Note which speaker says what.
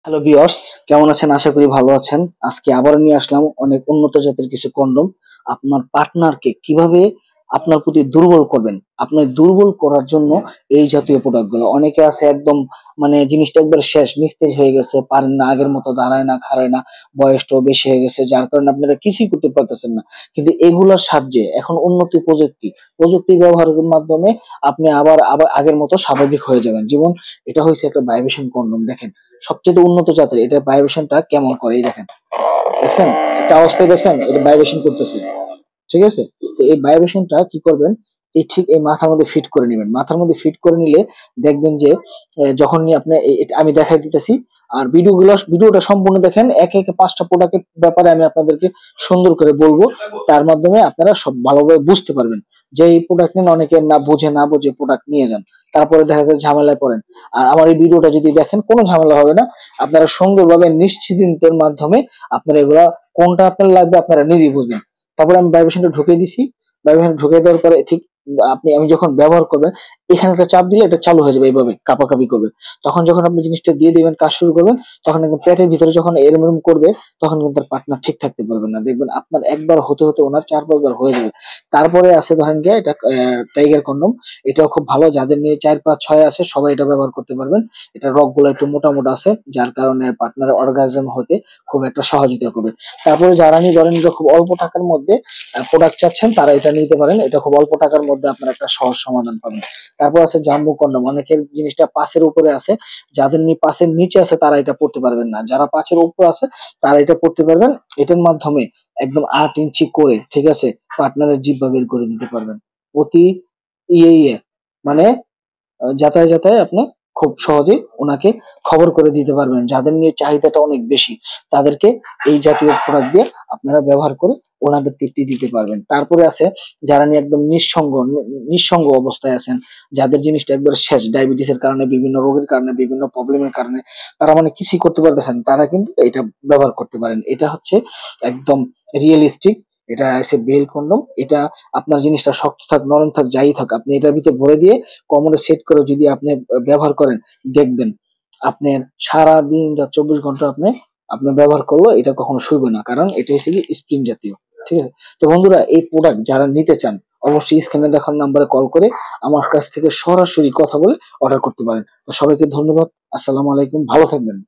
Speaker 1: Hello viewers, কেমন আছেন? আশা করি ভালো আছেন। আজকে আবার নিয়ে আসলাম অনেক উন্নত জাতের কিছু কন্ডম। আপনার পার্টনারকে কিভাবে আপনার প্রতি দুর্বল করবেন, আপনার দুর্বল করার জন্য এই জাতীয় প্রোডাক্ট গুলো। অনেকে আছে একদম মানে জিনিসটা একবার শেষ নিস্তেজ হয়ে গেছে, পারেন না, আগের মতো দাঁড়ায় না, খাড়ায় না, বয়সটাও বেশি হয়ে গেছে, যার কারণে আপনারা কিছুই করতে পারতেছেন না। কিন্তু এগুলোর সাহায্যে এখন উন্নতি প্রযুক্তি ব্যবহারের মাধ্যমে আপনি আবার আবার আগের মতো স্বাভাবিক হয়ে যাবেন। যেমন এটা হয়েছে একটা ভাইব্রেশন কন্ডম, দেখেন সবচেয়ে উন্নত জাতের। এটা ভাইব্রেশনটা কেমন করে এই দেখেন, দেখছেন? একটা আওয়াজ পাইতেছেন, এটা ভাইব্রেশন করতেছে। ঠিক আছে? তো এই ভাইব্রেশনটা কি করবেন, এই ঠিক এই মাথার মধ্যে ফিট করে নেবেন। মাথার মধ্যে ফিট করে নিলে দেখবেন যে যখনই আপনি আমি দেখাই দিতেছি। আর ভিডিওটা সম্পূর্ণ দেখেন। একে একে 5টা প্রোডাক্টের ব্যাপারে আমি আপনাদেরকে সুন্দর করে বলবো। তার মাধ্যমে আপনারা সব ভালোভাবে বুঝতে পারবেন যে এই প্রোডাক্ট নিয়ে অনেকে না বুঝে প্রোডাক্ট নিয়ে যান, তারপরে দেখা যায় ঝামেলায় পড়েন। আর আমার এই ভিডিওটা যদি দেখেন, কোনো ঝামেলা হবে না। আপনারা সুন্দরভাবে নিশ্চিন্তের মাধ্যমে আপনারা এগুলা কোনটা আপনার লাগবে আপনারা নিজেই বুঝবেন। তারপরে আমি ভাইব্রেশনটা ঢুকিয়ে দিছি। ভাইব্রেশন ঢুকিয়ে দেওয়ার পরে ঠিক আমি যখন ব্যবহার করবেন, এখানে একটা চাপ দিলে এটা চালু হয়ে যাবে, এইভাবে কাঁপাকাঁপি করবে। তখন যখন আপনি জিনিসটা দিয়ে দিবেন, কাজ শুরু করবেন, তখন একদম পেটের ভিতরে যখন এরম এরম করবে, তখন কিন্তু তার পার্টনার ঠিক থাকতে পারবেন না। দেখবেন আপনার একবার হতে হতে ওনার 4-5 বার হয়ে যাবে। তারপরে আছে ধরেন গিয়ে এটা টাইগার কন্ডম। এটাও খুব ভালো, যাদের নিয়ে 4-5-6 আছে সবাই এটা ব্যবহার করতে পারবেন। এটা রগগুলো একটু মোটা মোটা আছে, যার কারণে পার্টনারের অর্গাজম হতে খুব একটা সহযোগিতা করবে। তারপরে যারা নিয়ে ধরেন যে খুব অল্প টাকার মধ্যে প্রোডাক্ট চাচ্ছেন, তারা এটা নিতে পারেন। এটা খুব অল্প টাকার মধ্যে আপনারা একটা সহজ সমাধান পাবেন। তারপর আছে জাম্বো কন্ডম। অনেকের জিনিসটা পাঁচের উপরে আছে, যাদের পাঁচের নিচে আছে তারা এটা পড়তে পারবেন না। যারা পাঁচের উপরে আছে তারা এটা পড়তে পারবেন। এটার মাধ্যমে একদম 8 ইঞ্চি করে, ঠিক আছে, পার্টনারের জিহ্বা বের করে দিতে পারবেন। অতি ইয়ে মানে যাতায় যাতায় আপনি খুব সহজেই ওনাকে খবর করে দিতে পারবেন। যাদের নিয়ে চাহিদাটা অনেক বেশি, তাদেরকে এই জাতীয় প্রোডাক্ট দিয়ে আপনারা ব্যবহার করে ওনাদের তৃপ্তি দিতে পারবেন। তারপরে আছে যারা নিয়ে একদম নিঃসঙ্গ অবস্থায় আছেন, যাদের জিনিসটা একবার শেষ, ডায়াবেটিসের কারণে, বিভিন্ন রোগের কারণে, বিভিন্ন প্রবলেমের কারণে তারা মানে কিছুই করতে পারতেছেন, তারা কিন্তু এটা ব্যবহার করতে পারেন। এটা হচ্ছে একদম রিয়েলিস্টিক। এটা এসে বেল কন্ডম। এটা আপনার জিনিসটা শক্ত থাক, নরম থাক, যাই থাক, আপনি এটার ভিতরে ভরে দিয়ে কোমরে সেট করে যদি আপনি ব্যবহার করেন, দেখবেন আপনার সারাদিন 24 ঘন্টা আপনি ব্যবহার করলো এটা কখনো শুইবে না, কারণ এটা হচ্ছে কি স্প্রিং জাতীয়। ঠিক আছে? তো বন্ধুরা, এই প্রোডাক্ট যারা নিতে চান অবশ্যই স্ক্রিনে দেখার নাম্বারে কল করে আমার কাছ থেকে সরাসরি কথা বলে অর্ডার করতে পারেন। তো সবাইকে ধন্যবাদ। আসসালামু আলাইকুম, ভালো থাকবেন।